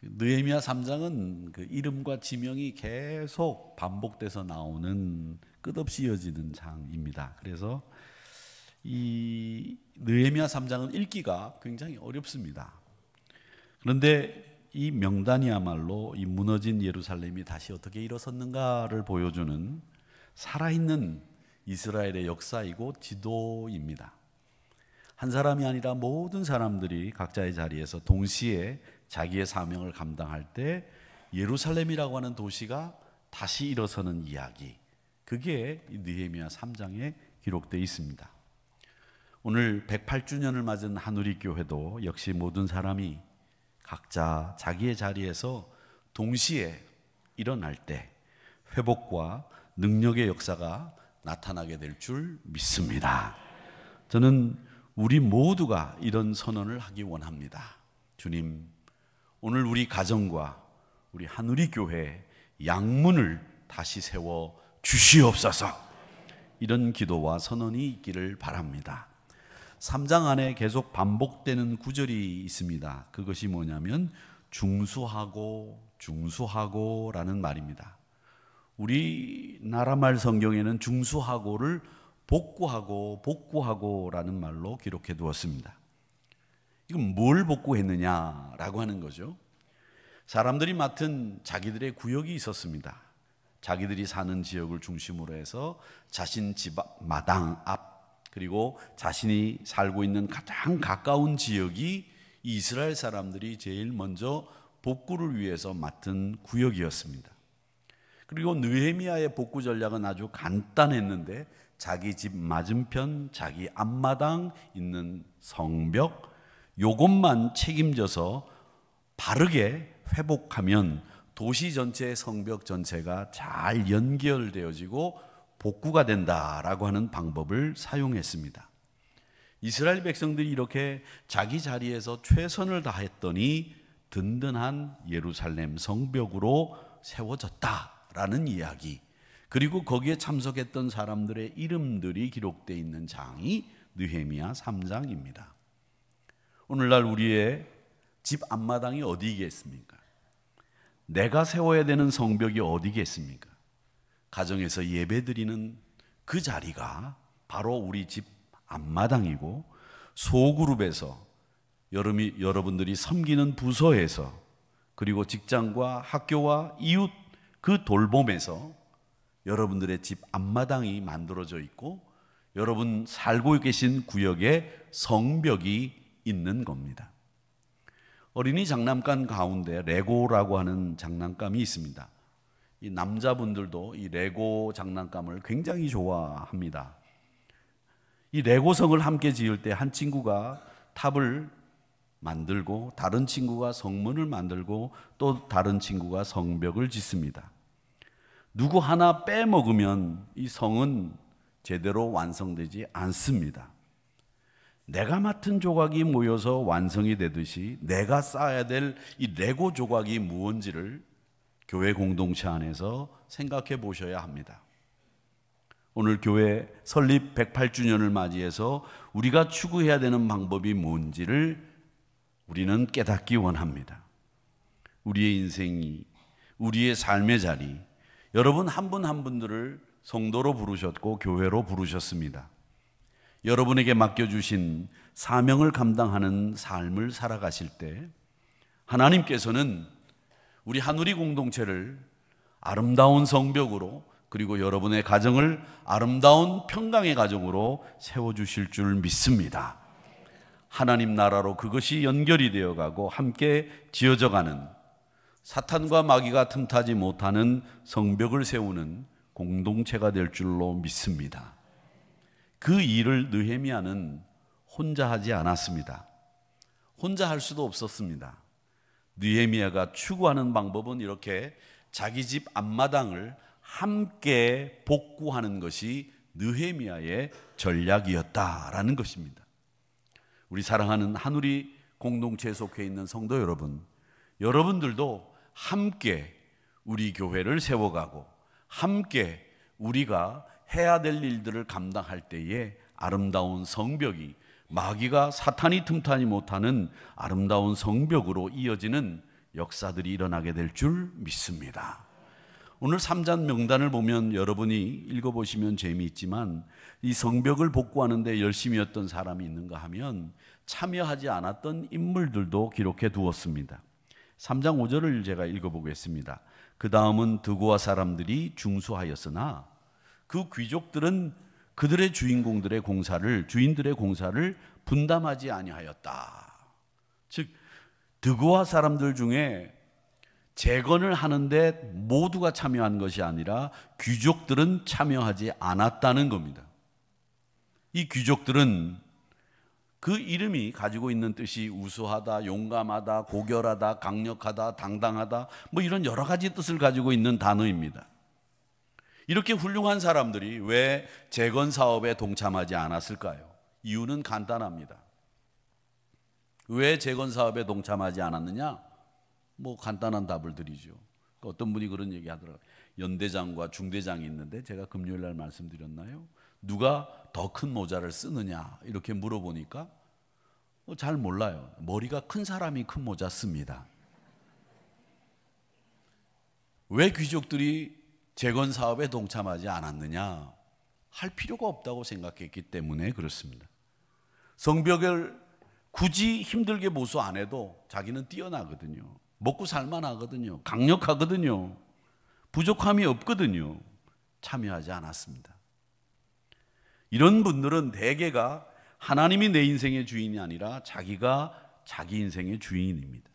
느헤미야 3장은 그 이름과 지명이 계속 반복돼서 나오는 끝없이 이어지는 장입니다. 그래서 이 느헤미야 3장은 읽기가 굉장히 어렵습니다. 그런데 이 명단이야말로 이 무너진 예루살렘이 다시 어떻게 일어섰는가를 보여주는 살아있는 이스라엘의 역사이고 지도입니다. 한 사람이 아니라 모든 사람들이 각자의 자리에서 동시에 자기의 사명을 감당할 때 예루살렘이라고 하는 도시가 다시 일어서는 이야기, 그게 느헤미야 3장에 기록되어 있습니다. 오늘 108주년을 맞은 한우리교회도 역시 모든 사람이 각자 자기의 자리에서 동시에 일어날 때 회복과 능력의 역사가 나타나게 될 줄 믿습니다. 저는 우리 모두가 이런 선언을 하기 원합니다. 주님, 오늘 우리 가정과 우리 한우리교회 양문을 다시 세워 주시옵소서. 이런 기도와 선언이 있기를 바랍니다. 3장 안에 계속 반복되는 구절이 있습니다. 그것이 뭐냐면 중수하고 중수하고라는 말입니다. 우리나라 말 성경에는 중수하고를 복구하고 복구하고라는 말로 기록해 두었습니다. 이건 뭘 복구했느냐라고 하는 거죠. 사람들이 맡은 자기들의 구역이 있었습니다. 자기들이 사는 지역을 중심으로 해서 자신 집 마당 앞, 그리고 자신이 살고 있는 가장 가까운 지역이 이스라엘 사람들이 제일 먼저 복구를 위해서 맡은 구역이었습니다. 그리고 느헤미야의 복구 전략은 아주 간단했는데 자기 집 맞은편, 자기 앞마당 있는 성벽, 요것만 책임져서 바르게 회복하면 도시 전체의 성벽 전체가 잘 연결되어지고 복구가 된다라고 하는 방법을 사용했습니다. 이스라엘 백성들이 이렇게 자기 자리에서 최선을 다했더니 든든한 예루살렘 성벽으로 세워졌다라는 이야기, 그리고 거기에 참석했던 사람들의 이름들이 기록되어 있는 장이 느헤미야 3장입니다. 오늘날 우리의 집 앞마당이 어디겠습니까? 내가 세워야 되는 성벽이 어디겠습니까? 가정에서 예배드리는 그 자리가 바로 우리 집 앞마당이고, 소그룹에서 여러분들이 섬기는 부서에서, 그리고 직장과 학교와 이웃 그 돌봄에서 여러분들의 집 앞마당이 만들어져 있고 여러분 살고 계신 구역에 성벽이 있는 겁니다. 어린이 장난감 가운데 레고라고 하는 장난감이 있습니다. 이 남자분들도 이 레고 장난감을 굉장히 좋아합니다. 이 레고성을 함께 지을 때 한 친구가 탑을 만들고 다른 친구가 성문을 만들고 또 다른 친구가 성벽을 짓습니다. 누구 하나 빼먹으면 이 성은 제대로 완성되지 않습니다. 내가 맡은 조각이 모여서 완성이 되듯이 내가 쌓아야 될 이 레고 조각이 무엇인지를 교회 공동체 안에서 생각해 보셔야 합니다. 오늘 교회 설립 108주년을 맞이해서 우리가 추구해야 되는 방법이 뭔지를 우리는 깨닫기 원합니다. 우리의 인생이, 우리의 삶의 자리, 여러분 한 분 한 분들을 성도로 부르셨고 교회로 부르셨습니다. 여러분에게 맡겨주신 사명을 감당하는 삶을 살아가실 때 하나님께서는 우리 한우리 공동체를 아름다운 성벽으로, 그리고 여러분의 가정을 아름다운 평강의 가정으로 세워주실 줄 믿습니다. 하나님 나라로 그것이 연결이 되어가고 함께 지어져가는, 사탄과 마귀가 틈타지 못하는 성벽을 세우는 공동체가 될 줄로 믿습니다. 그 일을 느헤미야는 혼자 하지 않았습니다. 혼자 할 수도 없었습니다. 느헤미야가 추구하는 방법은 이렇게 자기 집 앞마당을 함께 복구하는 것이 느헤미야의 전략이었다라는 것입니다. 우리 사랑하는 한우리 공동체에 속해 있는 성도 여러분, 여러분들도 함께 우리 교회를 세워가고 함께 우리가 해야 될 일들을 감당할 때에 아름다운 성벽이, 마귀가 사탄이 틈타지 못하는 아름다운 성벽으로 이어지는 역사들이 일어나게 될 줄 믿습니다. 오늘 3장 명단을 보면 여러분이 읽어보시면 재미있지만 이 성벽을 복구하는 데 열심히 했던 사람이 있는가 하면 참여하지 않았던 인물들도 기록해 두었습니다. 3장 5절을 제가 읽어보겠습니다. 그 다음은 드고아 사람들이 중수하였으나 그 귀족들은 그들의 주인들의 공사를 분담하지 아니하였다. 즉 드고아 사람들 중에 재건을 하는데 모두가 참여한 것이 아니라 귀족들은 참여하지 않았다는 겁니다. 이 귀족들은 그 이름이 가지고 있는 뜻이 우수하다, 용감하다, 고결하다, 강력하다, 당당하다, 뭐 이런 여러 가지 뜻을 가지고 있는 단어입니다. 이렇게 훌륭한 사람들이 왜 재건 사업에 동참하지 않았을까요? 이유는 간단합니다. 왜 재건 사업에 동참하지 않았느냐? 뭐 간단한 답을 드리죠. 어떤 분이 그런 얘기 하더라고요. 연대장과 중대장이 있는데 제가 금요일 날 말씀드렸나요? 누가 더 큰 모자를 쓰느냐 이렇게 물어보니까 잘 몰라요. 머리가 큰 사람이 큰 모자 씁니다. 왜 귀족들이 재건 사업에 동참하지 않았느냐? 할 필요가 없다고 생각했기 때문에 그렇습니다. 성벽을 굳이 힘들게 보수 안 해도 자기는 뛰어나거든요. 먹고 살만하거든요. 강력하거든요. 부족함이 없거든요. 참여하지 않았습니다. 이런 분들은 대개가 하나님이 내 인생의 주인이 아니라 자기가 자기 인생의 주인입니다.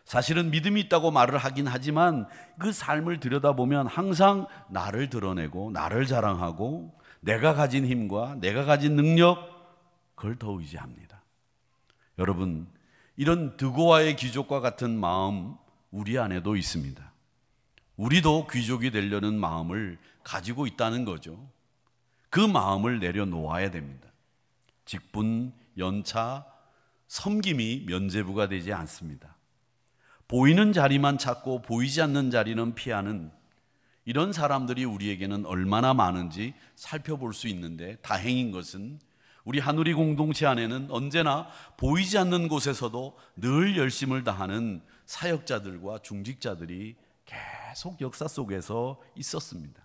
사실은 믿음이 있다고 말을 하긴 하지만 그 삶을 들여다보면 항상 나를 드러내고 나를 자랑하고 내가 가진 힘과 내가 가진 능력, 그걸 더 의지합니다. 여러분, 이런 드고아의 귀족과 같은 마음 우리 안에도 있습니다. 우리도 귀족이 되려는 마음을 가지고 있다는 거죠. 그 마음을 내려놓아야 됩니다. 직분, 연차, 섬김이 면죄부가 되지 않습니다. 보이는 자리만 찾고 보이지 않는 자리는 피하는 이런 사람들이 우리에게는 얼마나 많은지 살펴볼 수 있는데, 다행인 것은 우리 한우리 공동체 안에는 언제나 보이지 않는 곳에서도 늘 열심을 다하는 사역자들과 중직자들이 계속 역사 속에서 있었습니다.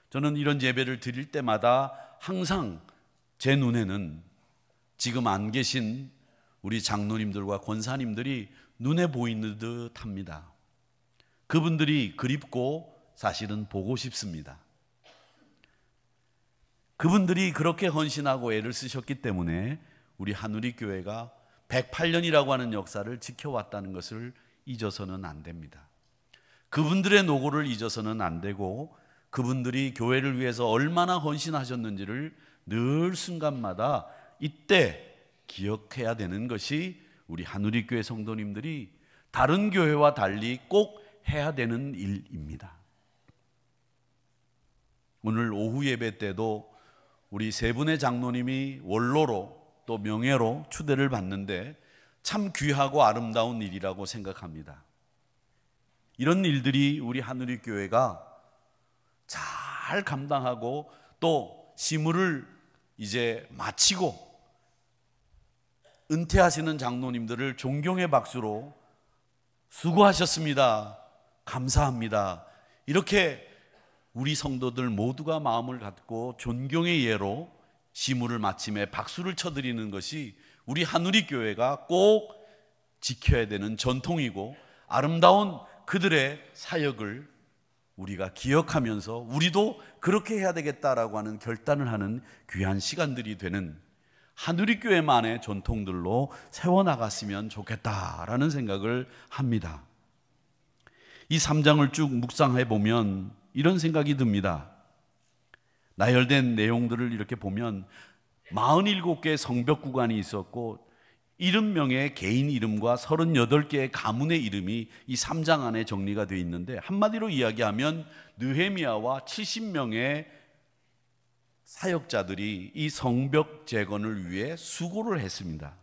저는 이런 예배를 드릴 때마다 항상 제 눈에는 지금 안 계신 우리 장로님들과 권사님들이 눈에 보이는 듯 합니다. 그분들이 그립고 사실은 보고 싶습니다. 그분들이 그렇게 헌신하고 애를 쓰셨기 때문에 우리 한우리 교회가 108년이라고 하는 역사를 지켜왔다는 것을 잊어서는 안 됩니다. 그분들의 노고를 잊어서는 안 되고 그분들이 교회를 위해서 얼마나 헌신하셨는지를 늘 순간마다 이때 기억해야 되는 것이 우리 한우리 교회 성도님들이 다른 교회와 달리 꼭 해야 되는 일입니다. 오늘 오후 예배 때도 우리 세 분의 장로님이 원로로 또 명예로 추대를 받는데 참 귀하고 아름다운 일이라고 생각합니다. 이런 일들이 우리 한우리 교회가 잘 감당하고 또 시무를 이제 마치고 은퇴하시는 장로님들을 존경의 박수로 수고하셨습니다, 감사합니다, 이렇게 우리 성도들 모두가 마음을 갖고 존경의 예로 시무를 마침에 박수를 쳐드리는 것이 우리 한우리 교회가 꼭 지켜야 되는 전통이고, 아름다운 그들의 사역을 우리가 기억하면서 우리도 그렇게 해야 되겠다라고 하는 결단을 하는 귀한 시간들이 되는 한우리 교회만의 전통들로 세워나갔으면 좋겠다라는 생각을 합니다. 이 3장을 쭉 묵상해 보면 이런 생각이 듭니다. 나열된 내용들을 이렇게 보면 47개의 성벽 구간이 있었고 70명의 개인 이름과 38개의 가문의 이름이 이 3장 안에 정리가 되어 있는데, 한마디로 이야기하면 느헤미야와 70명의 사역자들이 이 성벽 재건을 위해 수고를 했습니다.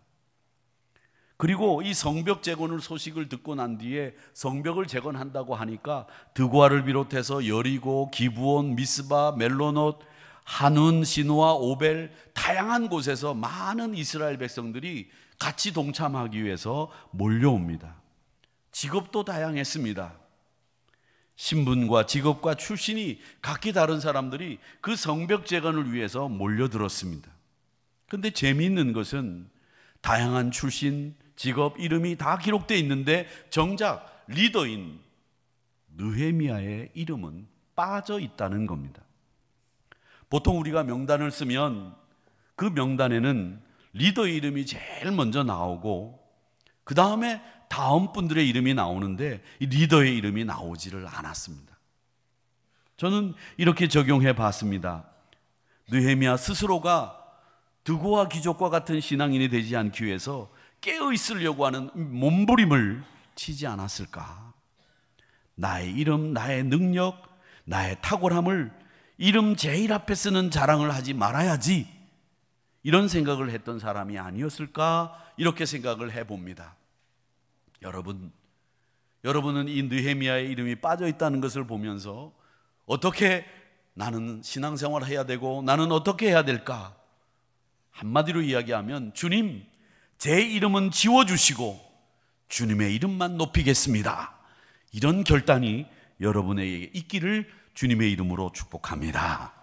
그리고 이 성벽 재건을 소식을 듣고 난 뒤에 성벽을 재건한다고 하니까 드고아를 비롯해서 여리고, 기브온, 미스바, 멜로노트, 한운, 시누아, 오벨 다양한 곳에서 많은 이스라엘 백성들이 같이 동참하기 위해서 몰려옵니다. 직업도 다양했습니다. 신분과 직업과 출신이 각기 다른 사람들이 그 성벽 재건을 위해서 몰려들었습니다. 그런데 재미있는 것은 다양한 출신, 직업, 이름이 다 기록되어 있는데 정작 리더인 느헤미야의 이름은 빠져 있다는 겁니다. 보통 우리가 명단을 쓰면 그 명단에는 리더의 이름이 제일 먼저 나오고 그 다음에 다음 분들의 이름이 나오는데 이 리더의 이름이 나오지를 않았습니다. 저는 이렇게 적용해 봤습니다. 느헤미야 스스로가 드고와 귀족과 같은 신앙인이 되지 않기 위해서 깨어 있으려고 하는 몸부림을 치지 않았을까? 나의 이름, 나의 능력, 나의 탁월함을 이름 제일 앞에 쓰는 자랑을 하지 말아야지, 이런 생각을 했던 사람이 아니었을까? 이렇게 생각을 해봅니다. 여러분은 이 느헤미야의 이름이 빠져 있다는 것을 보면서 어떻게 나는 신앙생활을 해야 되고 나는 어떻게 해야 될까? 한마디로 이야기하면 주님, 제 이름은 지워주시고 주님의 이름만 높이겠습니다. 이런 결단이 여러분에게 있기를 주님의 이름으로 축복합니다.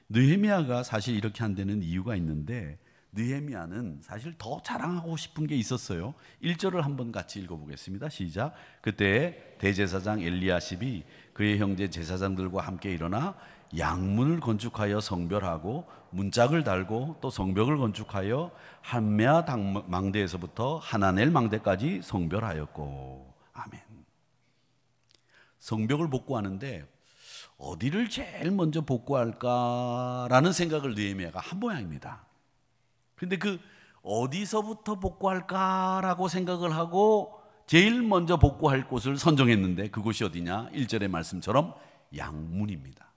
느헤미야가 사실 이렇게 한 데는 이유가 있는데, 느헤미야는 사실 더 자랑하고 싶은 게 있었어요. 1절을 한번 같이 읽어보겠습니다. 시작. 그때 대제사장 엘리야십이 그의 형제 제사장들과 함께 일어나 양문을 건축하여 성별하고 문짝을 달고 또 성벽을 건축하여 한메아 망대에서부터 하나넬 망대까지 성별하였고. 아멘. 성벽을 복구하는데 어디를 제일 먼저 복구할까라는 생각을 느헤미야가 한 모양입니다. 근데 그 어디서부터 복구할까라고 생각을 하고 제일 먼저 복구할 곳을 선정했는데 그곳이 어디냐? 1절의 말씀처럼 양문입니다.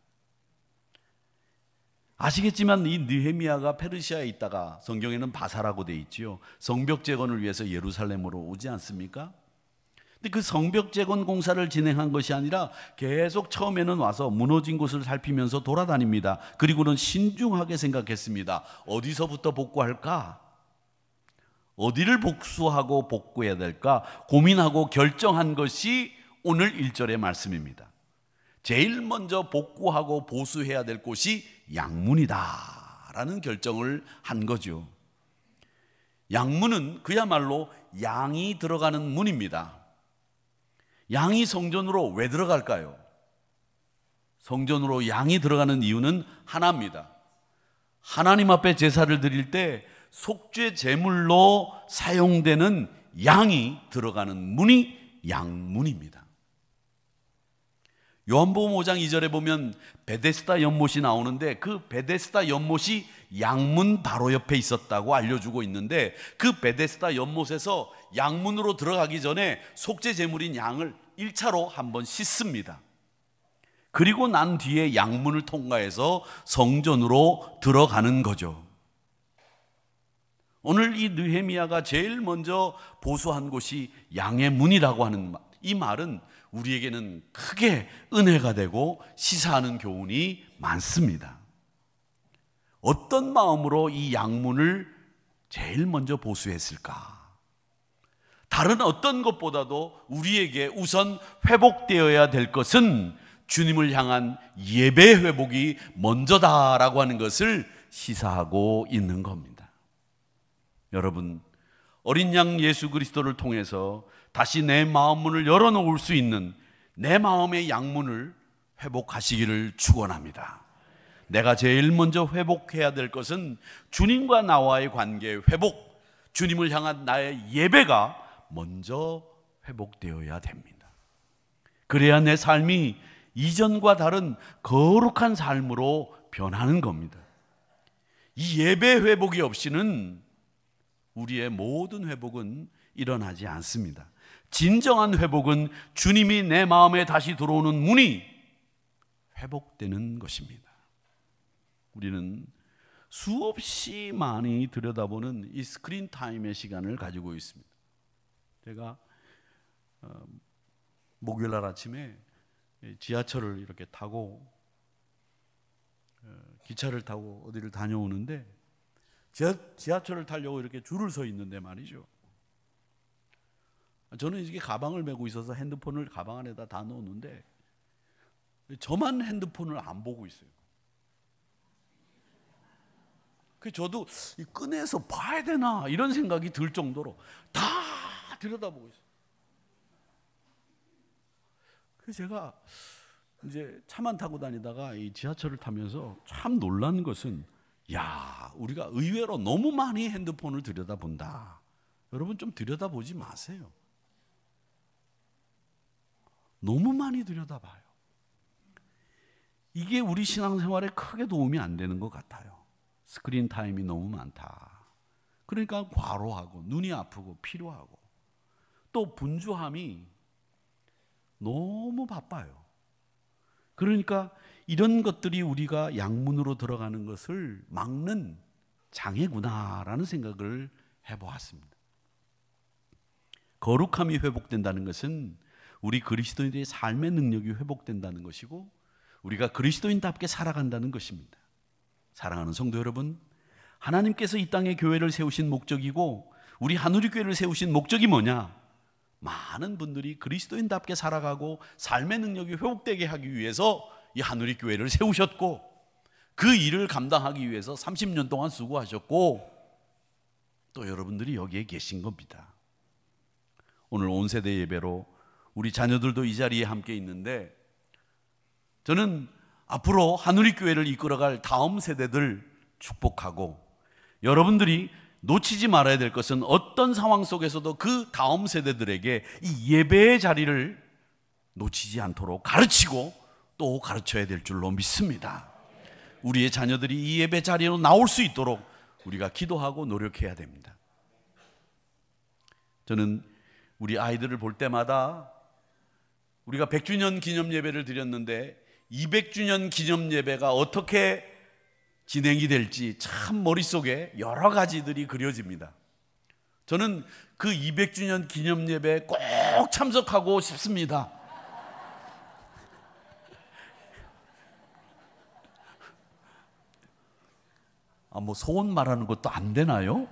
아시겠지만 이 느헤미야가 페르시아에 있다가 성경에는 바사라고 되어 있지요. 성벽 재건을 위해서 예루살렘으로 오지 않습니까? 근데 그 성벽 재건 공사를 진행한 것이 아니라 계속 처음에는 와서 무너진 곳을 살피면서 돌아다닙니다. 그리고는 신중하게 생각했습니다. 어디서부터 복구할까? 어디를 복수하고 복구해야 될까? 고민하고 결정한 것이 오늘 1절의 말씀입니다. 제일 먼저 복구하고 보수해야 될 곳이 양문이다 라는 결정을 한 거죠. 양문은 그야말로 양이 들어가는 문입니다. 양이 성전으로 왜 들어갈까요? 성전으로 양이 들어가는 이유는 하나입니다. 하나님 앞에 제사를 드릴 때 속죄 제물로 사용되는 양이 들어가는 문이 양문입니다. 요한복음 5장 2절에 보면 베데스다 연못이 나오는데 그 베데스다 연못이 양문 바로 옆에 있었다고 알려주고 있는데, 그 베데스다 연못에서 양문으로 들어가기 전에 속죄 제물인 양을 1차로 한번 씻습니다. 그리고 난 뒤에 양문을 통과해서 성전으로 들어가는 거죠. 오늘 이 느헤미야가 제일 먼저 보수한 곳이 양의 문이라고 하는 이 말은 우리에게는 크게 은혜가 되고 시사하는 교훈이 많습니다. 어떤 마음으로 이 양문을 제일 먼저 보수했을까? 다른 어떤 것보다도 우리에게 우선 회복되어야 될 것은 주님을 향한 예배 회복이 먼저다라고 하는 것을 시사하고 있는 겁니다. 여러분, 어린 양 예수 그리스도를 통해서 다시 내 마음 문을 열어놓을 수 있는 내 마음의 양문을 회복하시기를 축원합니다. 내가 제일 먼저 회복해야 될 것은 주님과 나와의 관계의 회복, 주님을 향한 나의 예배가 먼저 회복되어야 됩니다. 그래야 내 삶이 이전과 다른 거룩한 삶으로 변하는 겁니다. 이 예배 회복이 없이는 우리의 모든 회복은 일어나지 않습니다. 진정한 회복은 주님이 내 마음에 다시 들어오는 문이 회복되는 것입니다. 우리는 수없이 많이 들여다보는 이 스크린 타임의 시간을 가지고 있습니다. 제가 목요일 날 아침에 지하철을 이렇게 타고 기차를 타고 어디를 다녀오는데 지하철을 타려고 이렇게 줄을 서 있는데 말이죠. 저는 이게 가방을 메고 있어서 핸드폰을 가방 안에다 다 넣었는데 저만 핸드폰을 안 보고 있어요. 그래서 저도 꺼내서 봐야 되나 이런 생각이 들 정도로 다 들여다보고 있어요. 그래서 제가 이제 차만 타고 다니다가 이 지하철을 타면서 참 놀란 것은, 야, 우리가 의외로 너무 많이 핸드폰을 들여다본다. 여러분 좀 들여다보지 마세요. 너무 많이 들여다봐요. 이게 우리 신앙생활에 크게 도움이 안 되는 것 같아요. 스크린 타임이 너무 많다. 그러니까 과로하고 눈이 아프고 피로하고 또 분주함이 너무 바빠요. 그러니까 이런 것들이 우리가 양문으로 들어가는 것을 막는 장애구나라는 생각을 해보았습니다. 거룩함이 회복된다는 것은 우리 그리스도인들의 삶의 능력이 회복된다는 것이고 우리가 그리스도인답게 살아간다는 것입니다. 사랑하는 성도 여러분, 하나님께서 이 땅에 교회를 세우신 목적이고 우리 하누리교회를 세우신 목적이 뭐냐? 많은 분들이 그리스도인답게 살아가고 삶의 능력이 회복되게 하기 위해서 이 하누리교회를 세우셨고 그 일을 감당하기 위해서 30년 동안 수고하셨고 또 여러분들이 여기에 계신 겁니다. 오늘 온 세대 예배로 우리 자녀들도 이 자리에 함께 있는데 저는 앞으로 하누리교회를 이끌어갈 다음 세대들 축복하고 여러분들이 놓치지 말아야 될 것은 어떤 상황 속에서도 그 다음 세대들에게 이 예배의 자리를 놓치지 않도록 가르치고 또 가르쳐야 될 줄로 믿습니다. 우리의 자녀들이 이 예배 자리로 나올 수 있도록 우리가 기도하고 노력해야 됩니다. 저는 우리 아이들을 볼 때마다 우리가 100주년 기념 예배를 드렸는데 200주년 기념 예배가 어떻게 진행이 될지 참 머릿속에 여러 가지들이 그려집니다. 저는 그 200주년 기념 예배에 꼭 참석하고 싶습니다. 뭐 소원 말하는 것도 안 되나요?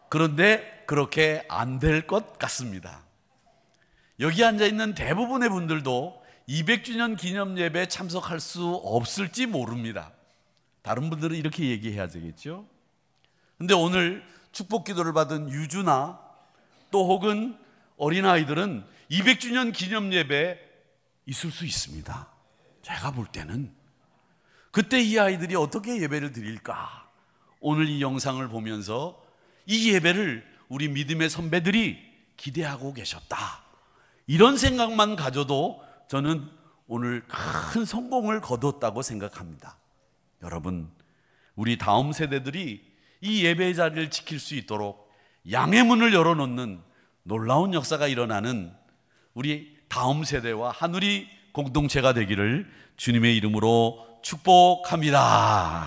그런데 그렇게 안 될 것 같습니다. 여기 앉아있는 대부분의 분들도 200주년 기념 예배에 참석할 수 없을지 모릅니다. 다른 분들은 이렇게 얘기해야 되겠죠. 근데 오늘 축복 기도를 받은 유주나 또 혹은 어린아이들은 200주년 기념 예배에 있을 수 있습니다. 제가 볼 때는 그때 이 아이들이 어떻게 예배를 드릴까? 오늘 이 영상을 보면서 이 예배를 우리 믿음의 선배들이 기대하고 계셨다. 이런 생각만 가져도 저는 오늘 큰 성공을 거뒀다고 생각합니다. 여러분, 우리 다음 세대들이 이 예배의 자리를 지킬 수 있도록 양의 문을 열어놓는 놀라운 역사가 일어나는 우리 다음 세대와 하누리 공동체가 되기를 주님의 이름으로 축복합니다.